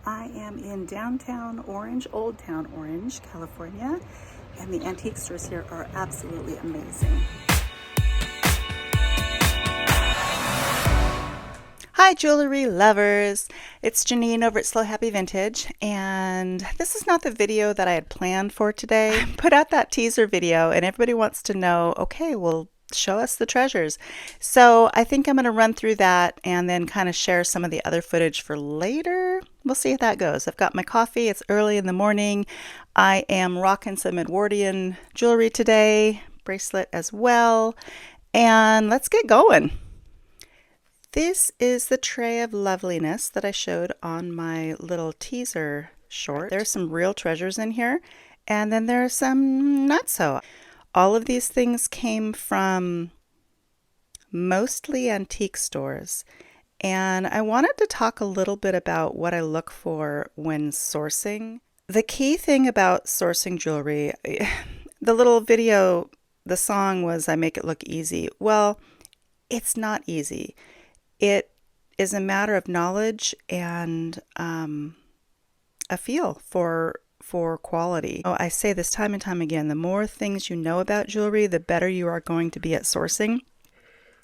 I am in downtown Orange, Old Town Orange, California, and the antique stores here are absolutely amazing. Hi jewelry lovers, it's Janine over at SLOHappyVintage, and this is not the video that I had planned for today. I put out that teaser video and everybody wants to know, okay, well, show us the treasures. So I think I'm going to run through that and then kind of share some of the other footage for later. We'll see how that goes. I've got my coffee, it's early in the morning. I am rocking some Edwardian jewelry today, bracelet as well, and let's get going. This is the tray of loveliness that I showed on my little teaser short. There's some real treasures in here, and then there are some not so. All of these things came from mostly antique stores, and I wanted to talk a little bit about what I look for when sourcing. The key thing about sourcing jewelry, the little video, the song was I make it look easy. Well, it's not easy. It is a matter of knowledge and a feel for quality. Oh, I say this time and time again, the more things you know about jewelry, the better you are going to be at sourcing.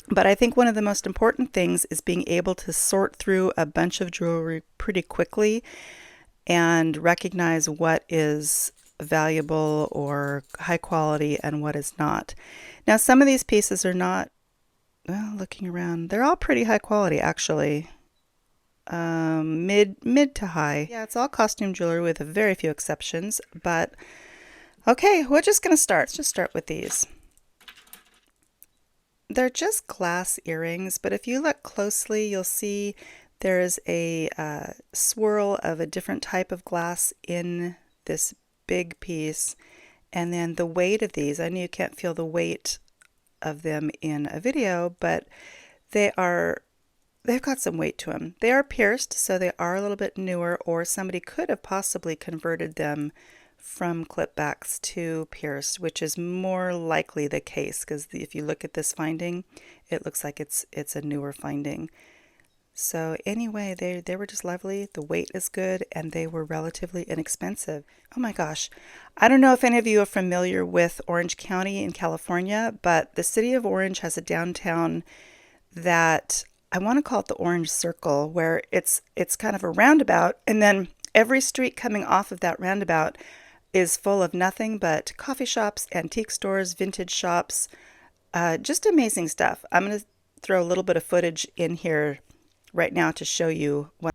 But I think one of the most important things is being able to sort through a bunch of jewelry pretty quickly and recognize what is valuable or high quality and what is not. Now, some of these pieces are not, well, looking around, they're all pretty high quality actually. Mid to high. Yeah, it's all costume jewelry with a very few exceptions, but okay, we're just gonna start. Let's just start with these. They're just glass earrings, but if you look closely, you'll see there's a swirl of a different type of glass in this big piece, and then the weight of these, I know you can't feel the weight of them in a video, but they've got some weight to them. They are pierced, so they are a little bit newer, or somebody could have possibly converted them from clip backs to pierced, which is more likely the case, because if you look at this finding, it looks like it's a newer finding. So anyway, they were just lovely. The weight is good, and they were relatively inexpensive. Oh my gosh. I don't know if any of you are familiar with Orange County in California, but the city of Orange has a downtown that I want to call it the Orange Circle, where it's kind of a roundabout, and then every street coming off of that roundabout is full of nothing but coffee shops, antique stores, vintage shops, just amazing stuff. I'm going to throw a little bit of footage in here right now to show you what.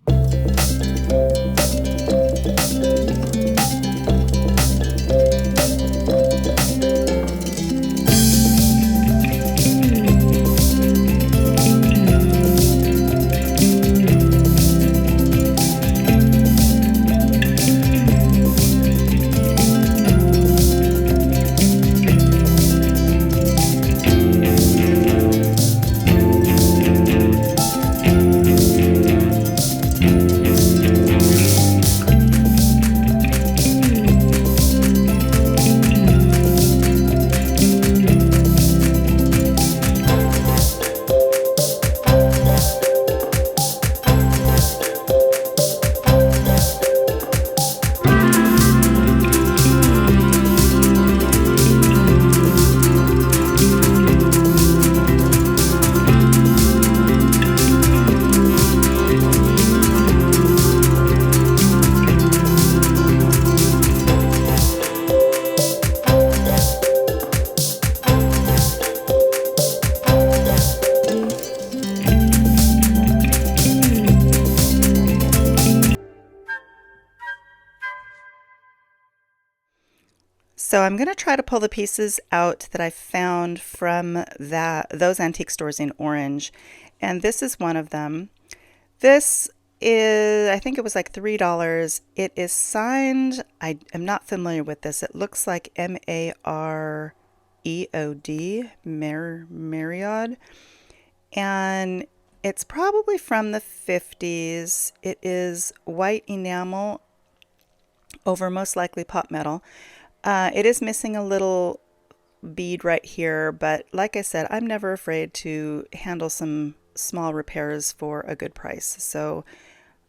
So I'm going to try to pull the pieces out that I found from those antique stores in Orange, and this is one of them. This is, I think it was like $3. It is signed, I am not familiar with this. It looks like Mareod, Marriott, and it's probably from the 50s. It is white enamel over most likely pot metal. It is missing a little bead right here, but like I said, I'm never afraid to handle some small repairs for a good price. So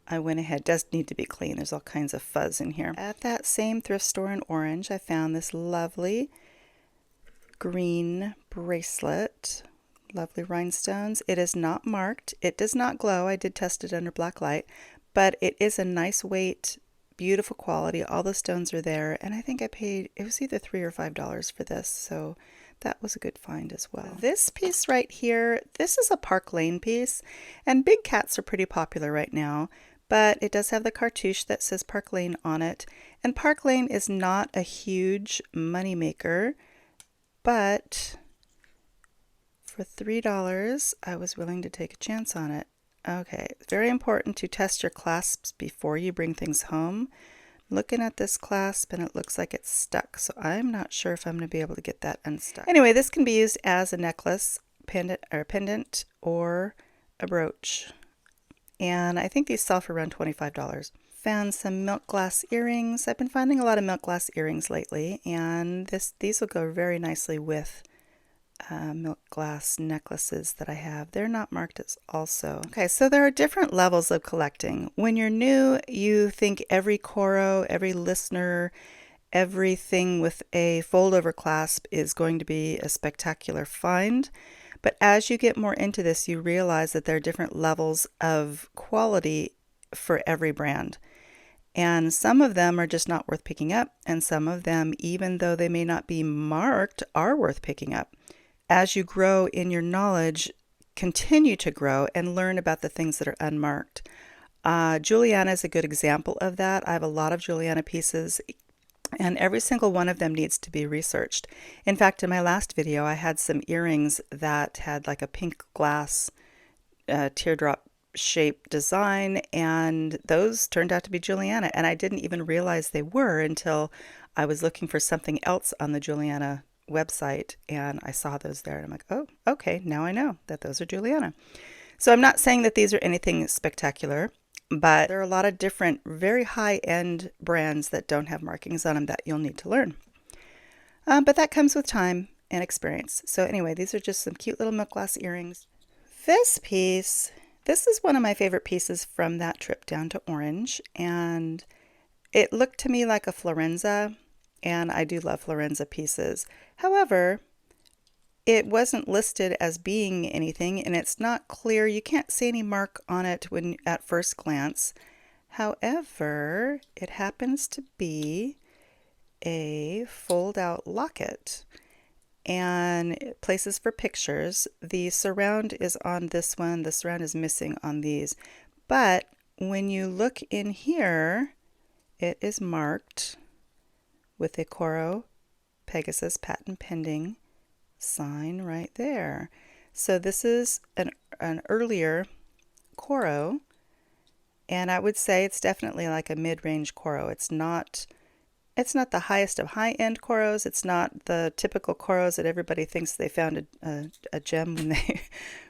I went ahead. It does need to be clean. There's all kinds of fuzz in here. At that same thrift store in Orange, I found this lovely green bracelet. Lovely rhinestones. It is not marked. It does not glow. I did test it under black light, but it is a nice weight, beautiful quality. All the stones are there, and I think I paid, it was either $3 or $5 for this, so that was a good find as well. This piece right here, this is a Park Lane piece, and big cats are pretty popular right now, but it does have the cartouche that says Park Lane on it, and Park Lane is not a huge money maker, but for $3, I was willing to take a chance on it. Okay, it's very important to test your clasps before you bring things home. Looking at this clasp and it looks like it's stuck, so I'm not sure if I'm going to be able to get that unstuck. Anyway, this can be used as a necklace, pendant, or a brooch. And I think these sell for around $25. Found some milk glass earrings. I've been finding a lot of milk glass earrings lately, and these will go very nicely with milk glass necklaces that I have. They're not marked as also. Okay, so there are different levels of collecting. When you're new, you think every Coro, every listener, everything with a fold-over clasp is going to be a spectacular find. But as you get more into this, you realize that there are different levels of quality for every brand. And some of them are just not worth picking up, and some of them, even though they may not be marked, are worth picking up. As you grow in your knowledge, continue to grow and learn about the things that are unmarked. Juliana is a good example of that. I have a lot of Juliana pieces, and every single one of them needs to be researched. In fact, in my last video, I had some earrings that had like a pink glass teardrop shape design, and those turned out to be Juliana, and I didn't even realize they were until I was looking for something else on the Juliana website, and I saw those there, and I'm like, oh, okay, now I know that those are Juliana. So I'm not saying that these are anything spectacular, but there are a lot of different very high-end brands that don't have markings on them that you'll need to learn. But that comes with time and experience. So anyway, these are just some cute little milk glass earrings. This piece, this is one of my favorite pieces from that trip down to Orange, and it looked to me like a Florenza, and I do love Florenza pieces. However, it wasn't listed as being anything, and it's not clear. You can't see any mark on it when at first glance. However, it happens to be a fold-out locket, and places for pictures. The surround is on this one. The surround is missing on these. But when you look in here, it is marked with a Coro Pegasus patent pending sign right there. So this is an earlier Coro, and I would say it's definitely like a mid-range Coro. It's not the highest of high-end Coros. It's not the typical Coros that everybody thinks they found a gem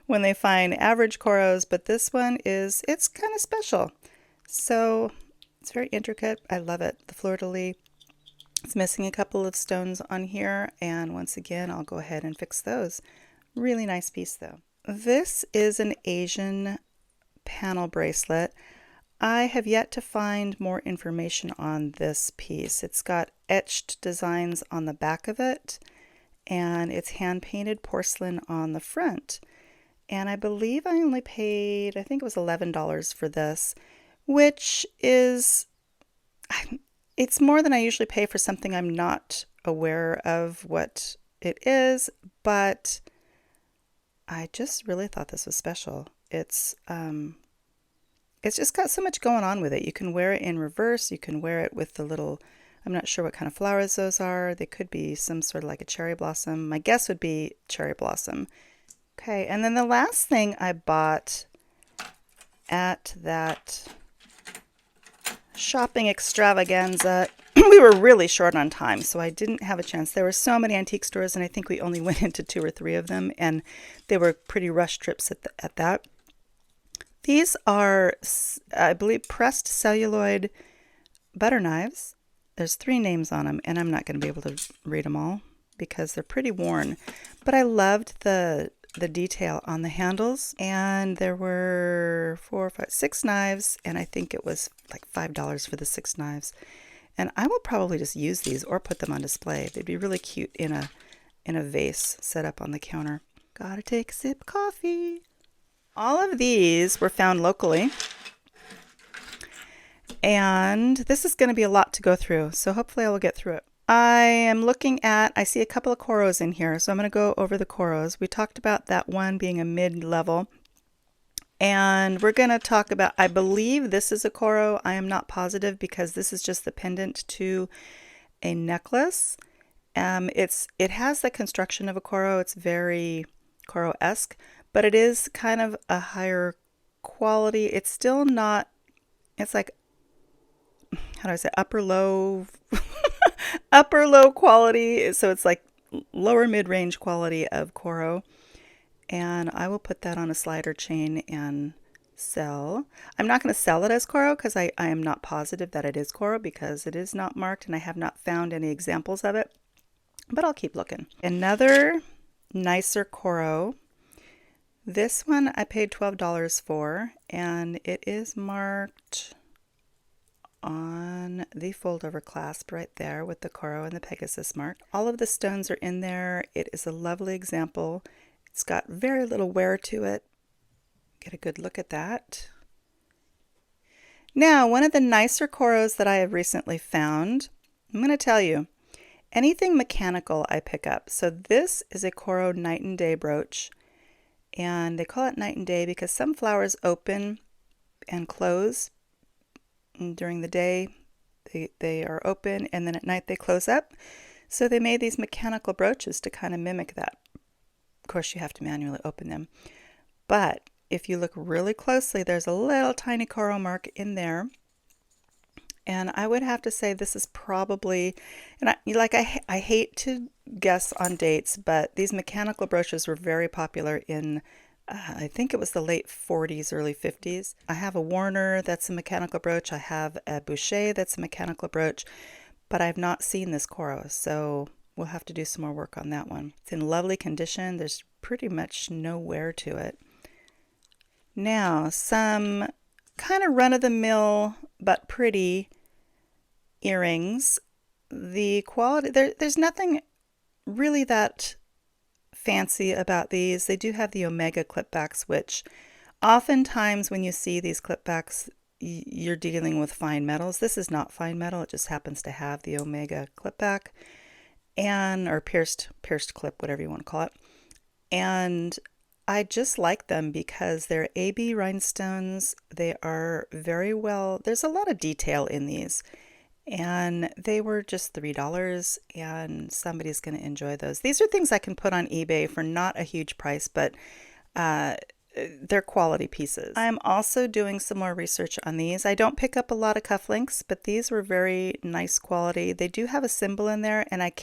when they find average Coros, but this one it's kind of special. So it's very intricate. I love it. The fleur-de-lis. It's missing a couple of stones on here, and once again, I'll go ahead and fix those. Really nice piece though. This is an Asian panel bracelet. I have yet to find more information on this piece. It's got etched designs on the back of it, and it's hand-painted porcelain on the front. And I believe I only paid, I think it was $11 for this, which is, it's more than I usually pay for something I'm not aware of what it is, but I just really thought this was special. It's just got so much going on with it. You can wear it in reverse. You can wear it with the little, I'm not sure what kind of flowers those are. They could be some sort of like a cherry blossom. My guess would be cherry blossom. Okay, and then the last thing I bought at that shopping extravaganza, we were really short on time, so I didn't have a chance. There were so many antique stores, and I think we only went into 2 or 3 of them, and they were pretty rush trips at that. These are, I believe, pressed celluloid butter knives. There's 3 names on them, and I'm not going to be able to read them all because they're pretty worn. But I loved the the detail on the handles. And there were 4, 5, 6 knives, and I think it was like $5 for the 6 knives. And I will probably just use these or put them on display. They'd be really cute in a vase set up on the counter. Gotta take a sip of coffee. All of these were found locally. And this is going to be a lot to go through, so hopefully I will get through it. I see a couple of Coros in here, so I'm going to go over the Coros. We talked about that one being a mid-level. And we're going to talk about, I believe this is a Coro. I am not positive because this is just the pendant to a necklace. It has the construction of a Coro. It's very Coro-esque, but it is kind of a higher quality. It's still not, it's like, how do I say, upper low quality. So it's like lower mid-range quality of Coro. And I will put that on a slider chain and sell. I'm not going to sell it as Coro because I am not positive that it is Coro because it is not marked and I have not found any examples of it. But I'll keep looking. Another nicer Coro. This one I paid $12 for, and it is marked on the fold-over clasp right there with the Coro and the Pegasus mark. All of the stones are in there. It is a lovely example. It's got very little wear to it. Get a good look at that. Now, one of the nicer Coros that I have recently found, I'm going to tell you, anything mechanical I pick up. So this is a Coro night and day brooch, and they call it night and day because some flowers open and close. And during the day they are open, and then at night they close up. So they made these mechanical brooches to kind of mimic that. Of course, you have to manually open them. But if you look really closely, there's a little tiny Coro mark in there. And I would have to say this is probably, and I hate to guess on dates, but these mechanical brooches were very popular in, I think it was the late 40s, early 50s. I have a Warner that's a mechanical brooch. I have a Boucher that's a mechanical brooch, but I've not seen this Coro, so we'll have to do some more work on that one. It's in lovely condition. There's pretty much no wear to it. Now, some kind of run-of-the-mill but pretty earrings. The quality, there's nothing really that fancy about these. They do have the Omega clipbacks, which oftentimes when you see these clipbacks, you're dealing with fine metals. This is not fine metal. It just happens to have the Omega clipback or pierced clip, whatever you want to call it. And I just like them because they're AB rhinestones. They are very well, there's a lot of detail in these. And they were just $3, and somebody's going to enjoy those. These are things I can put on eBay for not a huge price, but they're quality pieces. I'm also doing some more research on these. I don't pick up a lot of cufflinks, but these were very nice quality. They do have a symbol in there, and I'm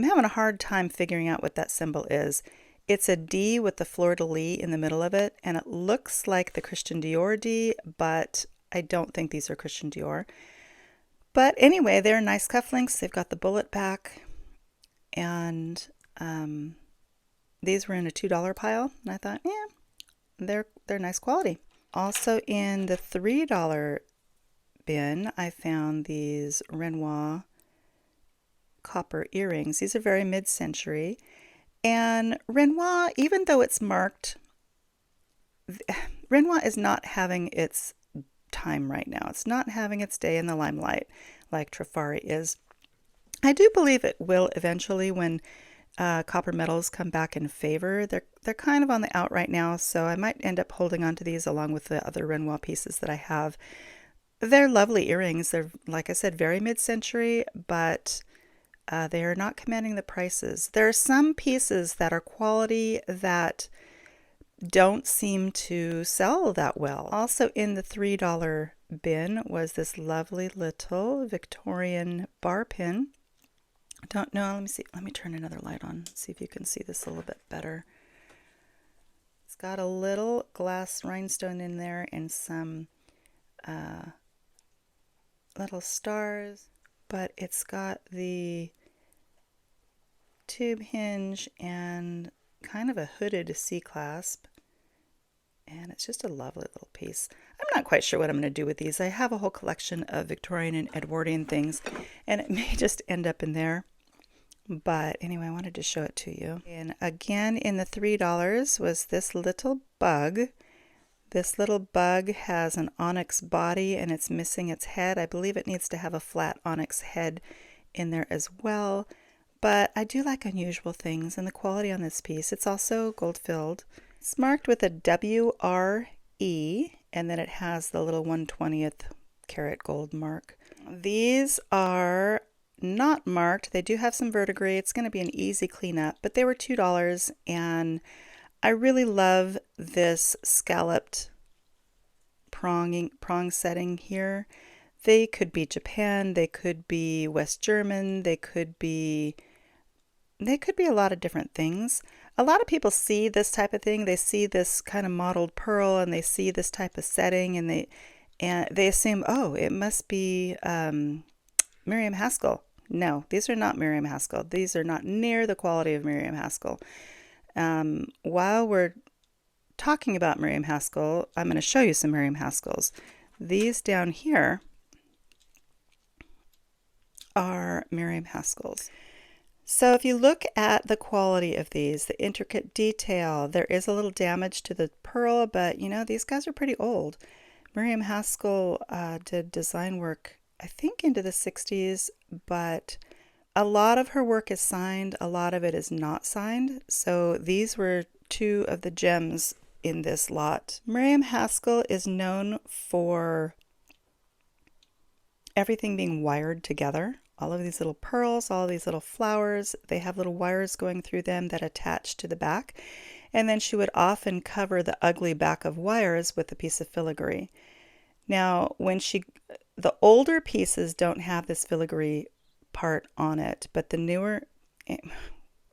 having a hard time figuring out what that symbol is. It's a D with the fleur-de-lis in the middle of it, and it looks like the Christian Dior D, but I don't think these are Christian Dior. But anyway, they're nice cufflinks. They've got the bullet back, and these were in a $2 pile, and I thought, yeah, they're nice quality. Also in the $3 bin, I found these Renoir copper earrings. These are very mid-century, and Renoir, even though it's marked, Renoir is not having its time right now. It's not having its day in the limelight like Trifari is. I do believe it will eventually when copper metals come back in favor. They're kind of on the out right now, so I might end up holding on to these along with the other Renoir pieces that I have. They're lovely earrings. They're, like I said, very mid-century, but they are not commanding the prices. There are some pieces that are quality that don't seem to sell that well. Also in the $3 bin was this lovely little Victorian bar pin. Don't know, let me see. Let me turn another light on, see if you can see this a little bit better. It's got a little glass rhinestone in there and some little stars, but it's got the tube hinge and kind of a hooded C-clasp. And it's just a lovely little piece. I'm not quite sure what I'm going to do with these. I have a whole collection of Victorian and Edwardian things, and it may just end up in there. But anyway, I wanted to show it to you. And again, in the $3 was this little bug. This little bug has an onyx body and it's missing its head. I believe it needs to have a flat onyx head in there as well. But I do like unusual things, and the quality on this piece, it's also gold filled. It's marked with a WRE, and then it has the little 1/20th karat gold mark. These are not marked. They do have some verdigris. It's going to be an easy cleanup, but they were $2, and I really love this scalloped prong setting here. They could be Japan, they could be West German, they could be a lot of different things. A lot of people see this type of thing. They see this kind of mottled pearl and they see this type of setting, and they assume, oh, it must be Miriam Haskell. No, these are not Miriam Haskell. These are not near the quality of Miriam Haskell. While we're talking about Miriam Haskell, I'm going to show you some Miriam Haskells. These down here are Miriam Haskells. So if you look at the quality of these, the intricate detail, there is a little damage to the pearl, but you know, these guys are pretty old. Miriam Haskell did design work, I think, into the 60s, but a lot of her work is signed, a lot of it is not signed. So these were two of the gems in this lot. Miriam Haskell is known for everything being wired together. All of these little pearls, all of these little flowers, they have little wires going through them that attach to the back. And then she would often cover the ugly back of wires with a piece of filigree. Now, the older pieces don't have this filigree part on it, but the newer,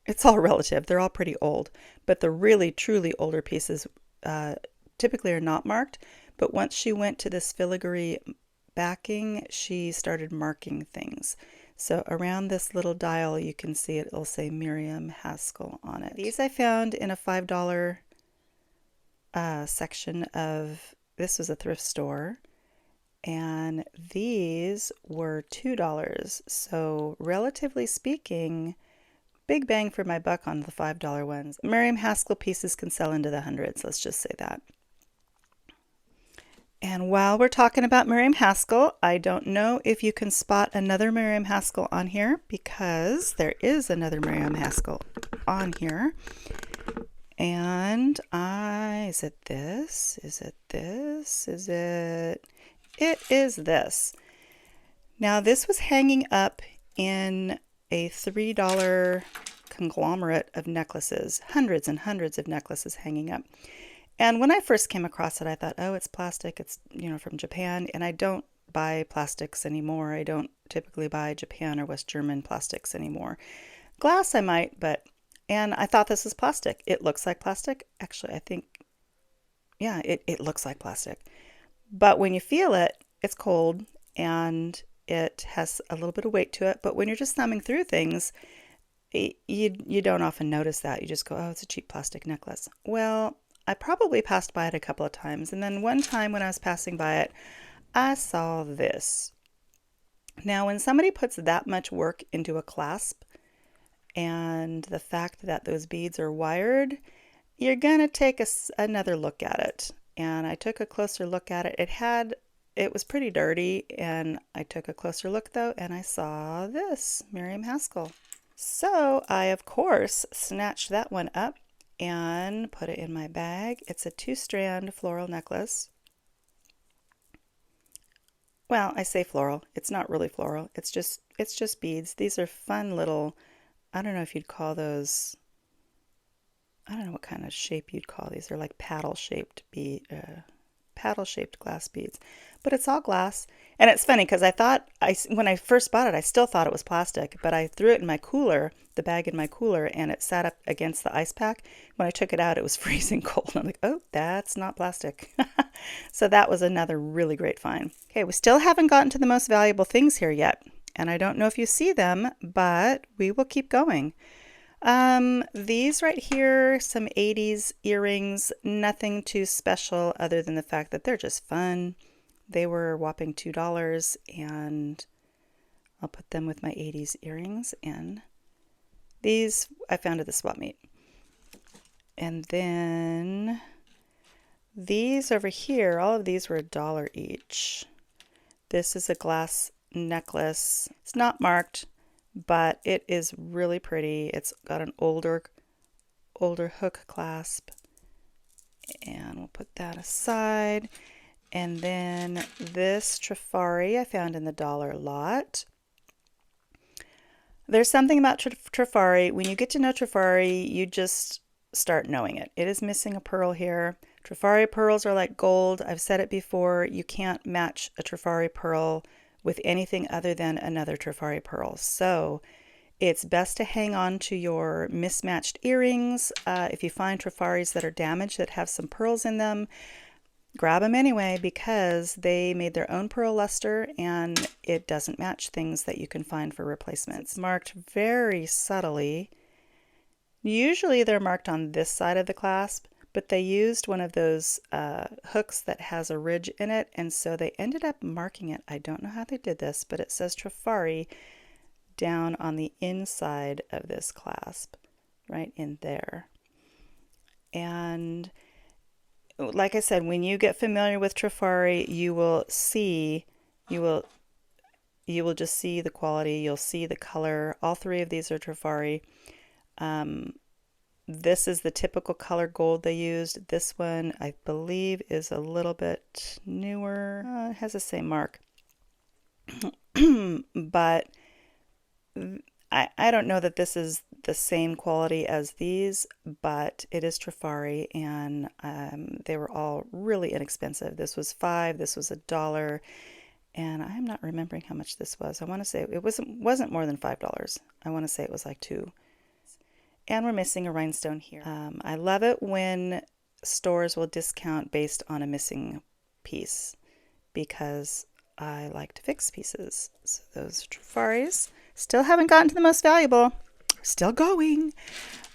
it's all relative. They're all pretty old, but the really, truly older pieces typically are not marked. But once she went to this filigree backing, she started marking things. So around this little dial, you can see it'll say Miriam Haskell on it. These I found in a $5 section of, this was a thrift store, and these were $2. So relatively speaking, big bang for my buck on the $5 ones. Miriam Haskell pieces can sell into the hundreds, let's just say that. And while we're talking about Miriam Haskell, I don't know if you can spot another Miriam Haskell on here, because there is another Miriam Haskell on here. And is it this? Is it this? Is it? It is this. Now this was hanging up in a $3 conglomerate of necklaces, hundreds and hundreds of necklaces hanging up. And when I first came across it, I thought, oh, it's plastic. It's, you know, from Japan. And I don't buy plastics anymore. I don't typically buy Japan or West German plastics anymore. Glass I might, and I thought this was plastic. It looks like plastic. Actually, I think, yeah, it looks like plastic. But when you feel it, it's cold and it has a little bit of weight to it. But when you're just thumbing through things, you don't often notice that. You just go, oh, it's a cheap plastic necklace. Well, I probably passed by it a couple of times, and then one time when I was passing by it, I saw this. Now, when somebody puts that much work into a clasp, and the fact that those beads are wired, you're going to take another look at it. And I took a closer look at it. It was pretty dirty, and I took a closer look though, and I saw this, Miriam Haskell. So I, of course, snatched that one up and put it in my bag. It's a 2-strand floral necklace. Well, I say floral. It's not really floral. It's just beads. These are fun little, I don't know if you'd call those, I don't know what kind of shape you'd call these. They're like paddle-shaped glass beads. But it's all glass. And it's funny because when I first bought it, I still thought it was plastic, but I threw it in my cooler, the bag in my cooler, and it sat up against the ice pack. When I took it out, it was freezing cold. I'm like, oh, that's not plastic. So that was another really great find. Okay, we still haven't gotten to the most valuable things here yet. And I don't know if you see them, but we will keep going. These right here, some 80s earrings, nothing too special other than the fact that they're just fun. They were a whopping $2, and I'll put them with my 80s earrings. And these I found at the swap meet. And then these over here, all of these were $1 each. This is a glass necklace. It's not marked, but it is really pretty. It's got an older hook clasp, and we'll put that aside. And then this Trifari I found in the dollar lot. There's something about Trifari. When you get to know Trifari, you just start knowing it. It is missing a pearl here. Trifari pearls are like gold. I've said it before. You can't match a Trifari pearl with anything other than another Trifari pearl. So it's best to hang on to your mismatched earrings. If you find Trifaris that are damaged, that have some pearls in them, grab them anyway, because they made their own pearl luster and it doesn't match things that you can find for replacements. It's marked very subtly. Usually they're marked on this side of the clasp, but they used one of those hooks that has a ridge in it, and so they ended up marking it. I don't know how they did this, but it says Trifari down on the inside of this clasp, right in there. And like I said, when you get familiar with Trifari, you will just see the quality, you'll see the color. All three of these are Trifari. This is the typical color gold they used. This one, I believe, is a little bit newer. It has the same mark. But I don't know that this is the same quality as these, but it is Trifari, and they were all really inexpensive. This was $5, this was $1, and I'm not remembering how much this was. I want to say it wasn't more than $5. I want to say it was like $2. And we're missing a rhinestone here. I love it when stores will discount based on a missing piece, because I like to fix pieces. So those Trifaris still haven't gotten to the most valuable. Still going.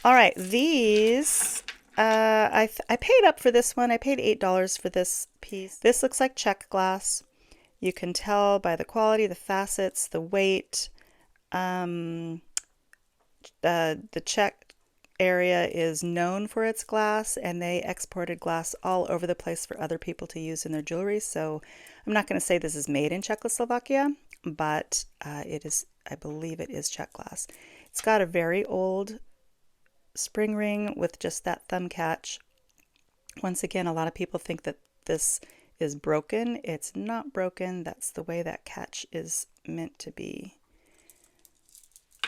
All right, these I paid up for this one. I paid $8 for this piece. This looks like check glass. You can tell by the quality, the facets, the weight. The Czech area is known for its glass, and they exported glass all over the place for other people to use in their jewelry. So I'm not going to say this is made in Czechoslovakia, but it is, I believe it is Czech glass. It's got a very old spring ring with just that thumb catch. Once again, a lot of people think that this is broken. It's not broken. That's the way that catch is meant to be.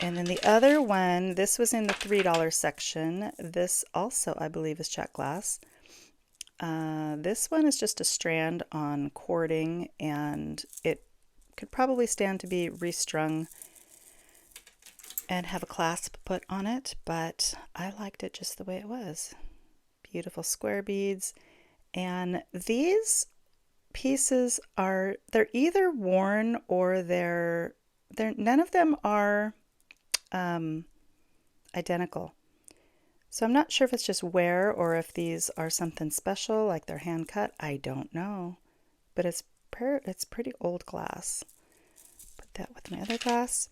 And then the other one, this was in the $3 section. This also, I believe, is Czech glass. This one is just a strand on cording, and it could probably stand to be restrung and have a clasp put on it, but I liked it just the way it was. Beautiful square beads. And these pieces are, they're either worn or they're none of them are identical. So I'm not sure if it's just wear or if these are something special, like they're hand cut. I don't know, but it's pretty old glass. Put that with my other glass.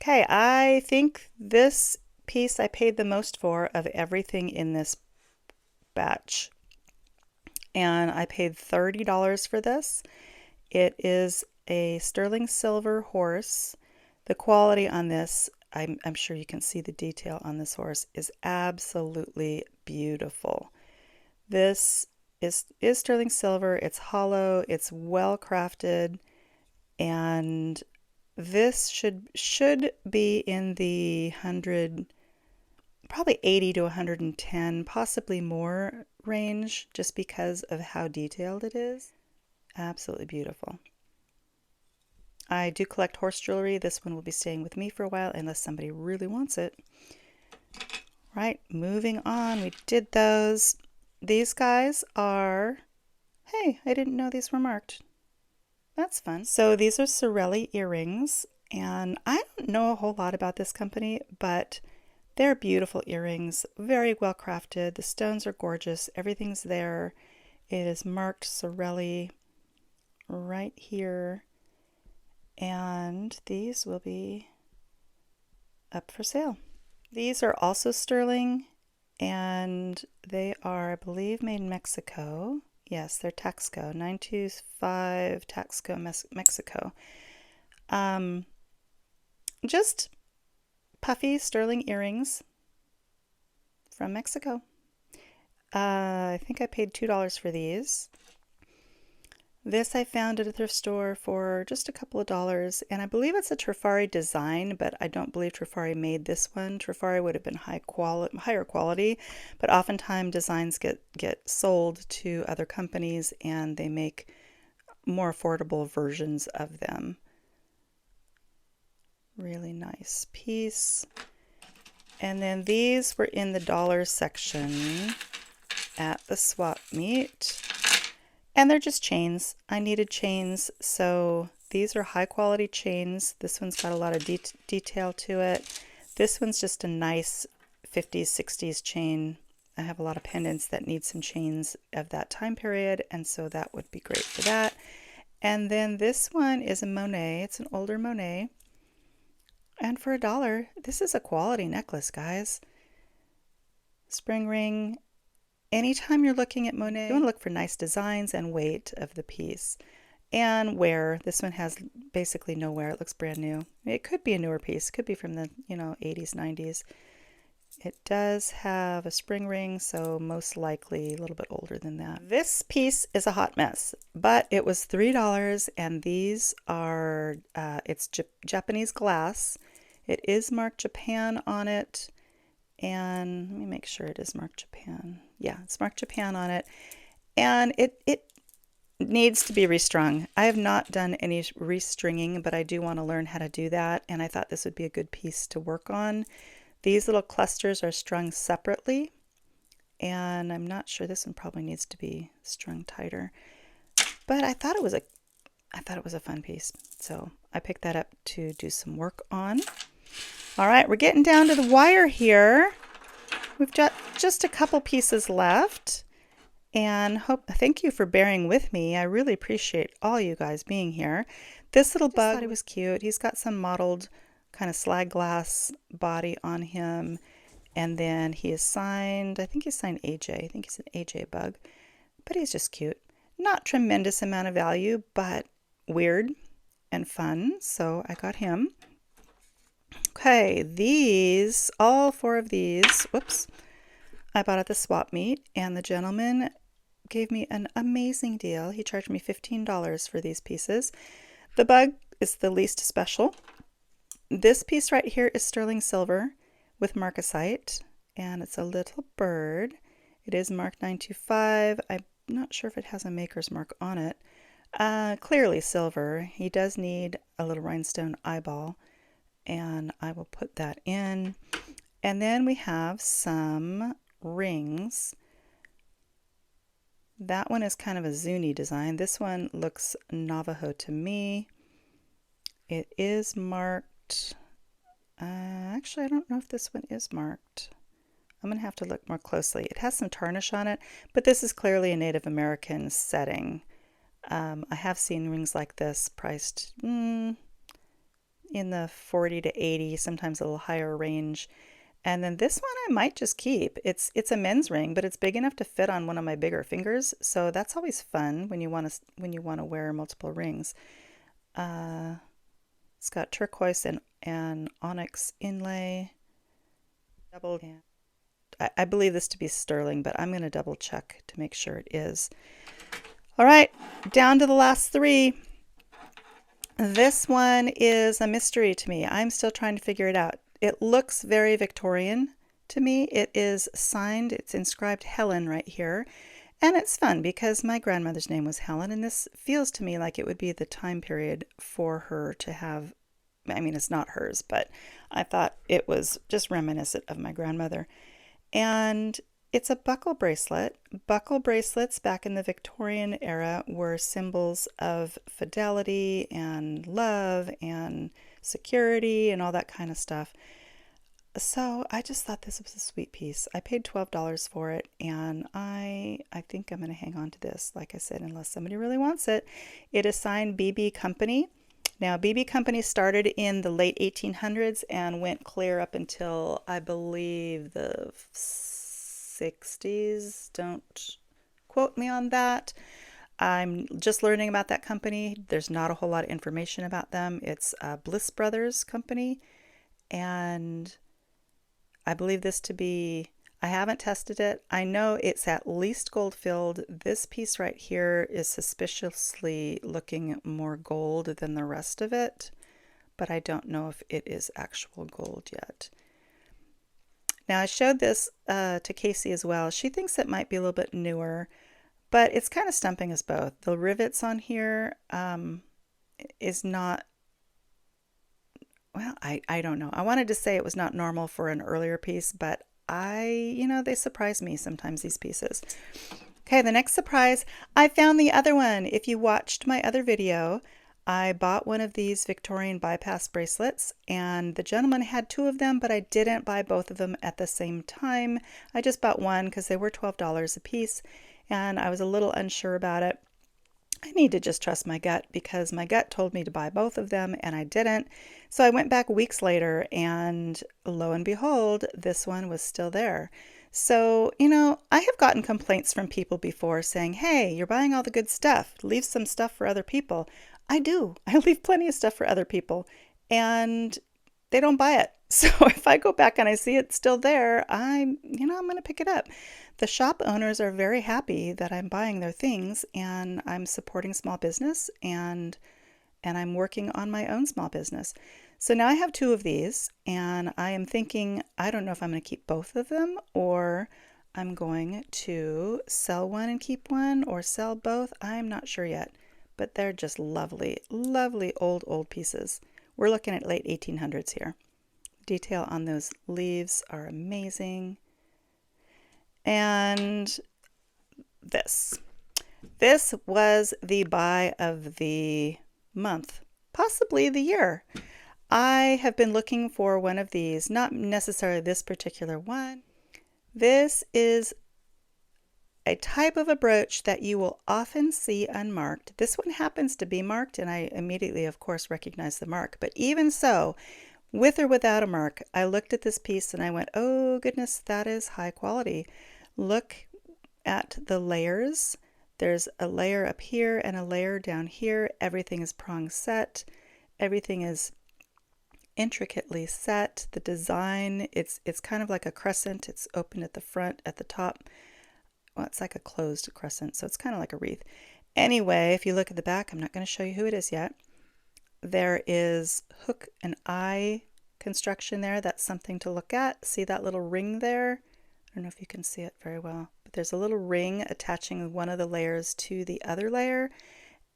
Okay, I think this piece I paid the most for of everything in this batch, and I paid $30 for this. It is a sterling silver horse. The quality on this, I'm sure you can see the detail on this horse, is absolutely beautiful. This is sterling silver. It's hollow. It's well crafted, and this should be in the 100, probably 80 to 110, possibly more range, just because of how detailed it is. Absolutely beautiful. I do collect horse jewelry. This one will be staying with me for a while unless somebody really wants it. Right, moving on. We did those. These guys are, hey, I didn't know these were marked. That's fun. So these are Sorelli earrings, and I don't know a whole lot about this company, but They're beautiful earrings, very well crafted. The stones are gorgeous. Everything's there. It is marked Sorelli right here. And these will be up for sale. These are also sterling, and they are, I believe, made in Mexico. Yes, they're Taxco, 925 Taxco, Mexico. Just puffy sterling earrings from Mexico. I think I paid $2 for these. This I found at a thrift store for just a couple of dollars, and I believe it's a Trifari design, but I don't believe Trifari made this one. Trifari would have been higher quality, but oftentimes designs get sold to other companies, and they make more affordable versions of them. Really nice piece. And then these were in the dollar section at the swap meet. And they're just chains. I needed chains, so these are high quality chains. This one's got a lot of detail to it. This one's just a nice 50s, 60s chain. I have a lot of pendants that need some chains of that time period, and so that would be great for that. And then this one is a Monet. It's an older Monet. And for $1, this is a quality necklace, guys. Spring ring. Anytime you're looking at Monet, you want to look for nice designs and weight of the piece. And wear. This one has basically no wear. It looks brand new. It could be a newer piece. It could be from the 80s, 90s. It does have a spring ring, so most likely a little bit older than that. This piece is a hot mess, but it was $3, and these are, it's Japanese glass. It is marked Japan on it. And let me make sure it is marked Japan. Yeah, it's marked Japan on it. And it needs to be restrung. I have not done any restringing, but I do want to learn how to do that. And I thought this would be a good piece to work on. These little clusters are strung separately. And I'm not sure, this one probably needs to be strung tighter. But I thought it was a fun piece. So I picked that up to do some work on. All right, we're getting down to the wire here. We've got just a couple pieces left, and thank you for bearing with me. I really appreciate all you guys being here. This little bug, thought he was cute. He's got some mottled kind of slag glass body on him, and then he is signed, I think he's signed AJ. I think he's an AJ bug, but he's just cute. Not tremendous amount of value, but weird and fun, so I got him. Okay, these, all 4 of these, whoops, I bought at the swap meet, and the gentleman gave me an amazing deal. He charged me $15 for these pieces. The bug is the least special. This piece right here is sterling silver with marcasite, and it's a little bird. It is marked 925. I'm not sure if it has a maker's mark on it. Clearly silver. He does need a little rhinestone eyeball, and I will put that in. And then we have some rings. That one is kind of a Zuni design. This one looks Navajo to me. It is marked. Actually, I don't know if this one is marked. I'm going to have to look more closely. It has some tarnish on it, but this is clearly a Native American setting. I have seen rings like this priced in the 40 to 80, sometimes a little higher range. And then this one I might just keep. It's a men's ring, but it's big enough to fit on one of my bigger fingers, so that's always fun when you want to wear multiple rings. It's got turquoise and onyx inlay. I believe this to be sterling, but I'm going to double check to make sure it is. All right, down to the last 3. This one is a mystery to me. I'm still trying to figure it out. It looks very Victorian to me. It is signed, it's inscribed Helen right here. And it's fun because my grandmother's name was Helen, and this feels to me like it would be the time period for her to have, I mean, it's not hers, but I thought it was just reminiscent of my grandmother. And it's a buckle bracelet. Buckle bracelets back in the Victorian era were symbols of fidelity and love and security and all that kind of stuff. So I just thought this was a sweet piece. I paid $12 for it, and I think I'm going to hang on to this, like I said, unless somebody really wants it. It is signed BB Company. Now, BB Company started in the late 1800s and went clear up until, I believe, the 60s. Don't quote me on that. I'm just learning about that company. There's not a whole lot of information about them. It's a Bliss Brothers company, and I believe this to be, I haven't tested it. I know it's at least gold filled. This piece right here is suspiciously looking more gold than the rest of it, but I don't know if it is actual gold yet. Now, I showed this to Casey as well. She thinks it might be a little bit newer, but it's kind of stumping us both. The rivets on here is not, well, I don't know. I wanted to say it was not normal for an earlier piece, but they surprise me sometimes, these pieces. Okay, the next surprise, I found the other one. If you watched my other video, I bought one of these Victorian bypass bracelets, and the gentleman had two of them, but I didn't buy both of them at the same time. I just bought one because they were $12 a piece, and I was a little unsure about it. I need to just trust my gut because my gut told me to buy both of them and I didn't. So I went back weeks later and lo and behold, this one was still there. So, I have gotten complaints from people before saying, hey, you're buying all the good stuff. Leave some stuff for other people. I do. I leave plenty of stuff for other people and they don't buy it. So if I go back and I see it's still there, I'm going to pick it up. The shop owners are very happy that I'm buying their things and I'm supporting small business and I'm working on my own small business. So now I have two of these and I am thinking, I don't know if I'm going to keep both of them or I'm going to sell one and keep one or sell both. I'm not sure yet, but they're just lovely, lovely old pieces. We're looking at late 1800s here. Detail on those leaves are amazing. And this was the buy of the month, possibly the year. I have been looking for one of these, not necessarily this particular one. This is a type of a brooch that you will often see unmarked. This one happens to be marked, and I immediately, of course, recognize the mark. But even so, with or without a mark, I looked at this piece and I went, oh goodness, that is high quality. Look at the layers. There's a layer up here and a layer down here. Everything is prong set. Everything is intricately set. The design, it's kind of like a crescent. It's open at the front, at the top. Well, it's like a closed crescent, so it's kind of like a wreath. Anyway, if you look at the back, I'm not going to show you who it is yet. There is hook and eye construction there. That's something to look at. See that little ring there? I don't know if you can see it very well, but there's a little ring attaching one of the layers to the other layer.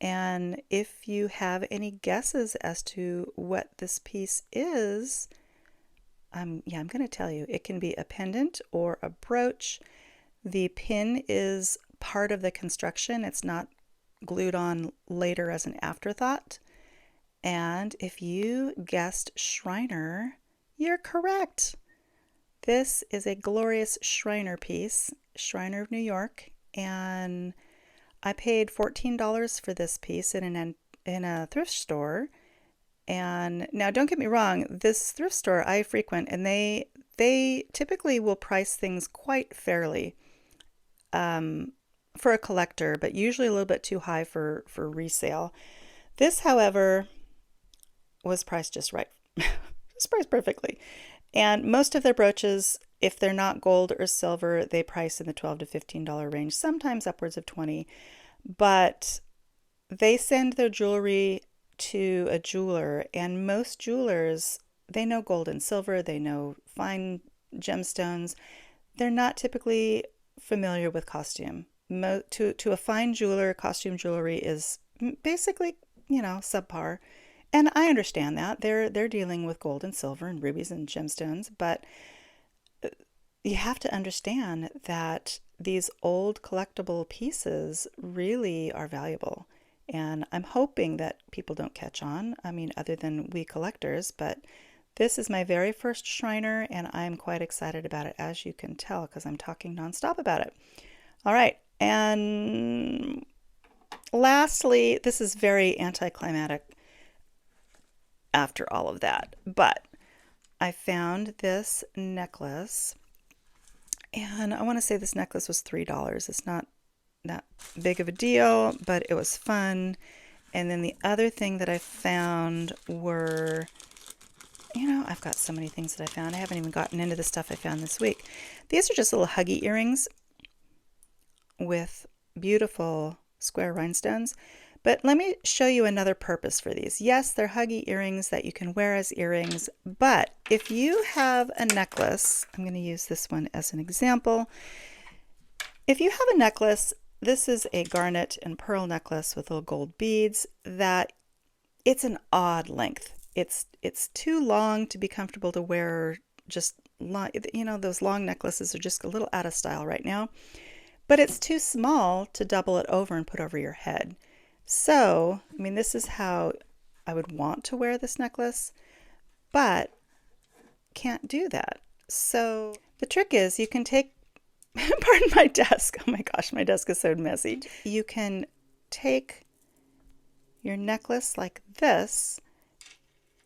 And if you have any guesses as to what this piece is, I'm going to tell you. It can be a pendant or a brooch. The pin is part of the construction. It's not glued on later as an afterthought. And if you guessed Schreiner, you're correct. This is a glorious Schreiner piece, Schreiner of New York, and I paid $14 for this piece in a thrift store. And now don't get me wrong, this thrift store I frequent, and they typically will price things quite fairly for a collector, but usually a little bit too high for resale. This, however, was priced just right. It's priced perfectly. And most of their brooches, if they're not gold or silver, they price in the $12 to $15 range, sometimes upwards of $20. But they send their jewelry to a jeweler, and most jewelers, they know gold and silver, they know fine gemstones. They're not typically familiar with costume. To a fine jeweler, costume jewelry is basically, subpar. And I understand that. They're dealing with gold and silver and rubies and gemstones, but you have to understand that these old collectible pieces really are valuable. And I'm hoping that people don't catch on. I mean, other than we collectors, but This is my very first Schreiner, and I'm quite excited about it, as you can tell, because I'm talking nonstop about it. All right, and lastly, this is very anticlimactic after all of that, but I found this necklace, and I want to say this necklace was $3. It's not that big of a deal, but it was fun. And then the other thing that I found were, I've got so many things that I found. I haven't even gotten into the stuff I found this week. These are just little huggy earrings with beautiful square rhinestones. But let me show you another purpose for these. Yes, they're huggy earrings that you can wear as earrings, but if you have a necklace, I'm going to use this one as an example. If you have a necklace, this is a garnet and pearl necklace with little gold beads that it's an odd length. It's too long to be comfortable to wear, just long, those long necklaces are just a little out of style right now. But it's too small to double it over and put over your head. So, this is how I would want to wear this necklace, but can't do that. So the trick is you can take, pardon my desk. Oh my gosh, my desk is so messy. You can take your necklace like this,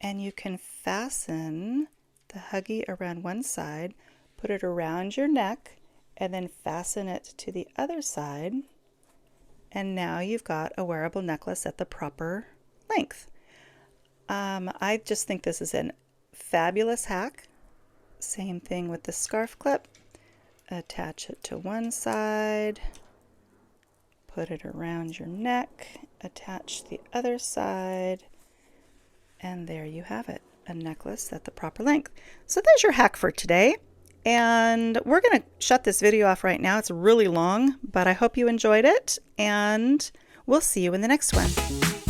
and you can fasten the huggy around one side, put it around your neck, and then fasten it to the other side. And now you've got a wearable necklace at the proper length. I just think this is a fabulous hack. Same thing with the scarf clip. Attach it to one side, put it around your neck, attach the other side, and there you have it, a necklace at the proper length. So there's your hack for today. And we're going to shut this video off right now. It's really long, but I hope you enjoyed it, and we'll see you in the next one.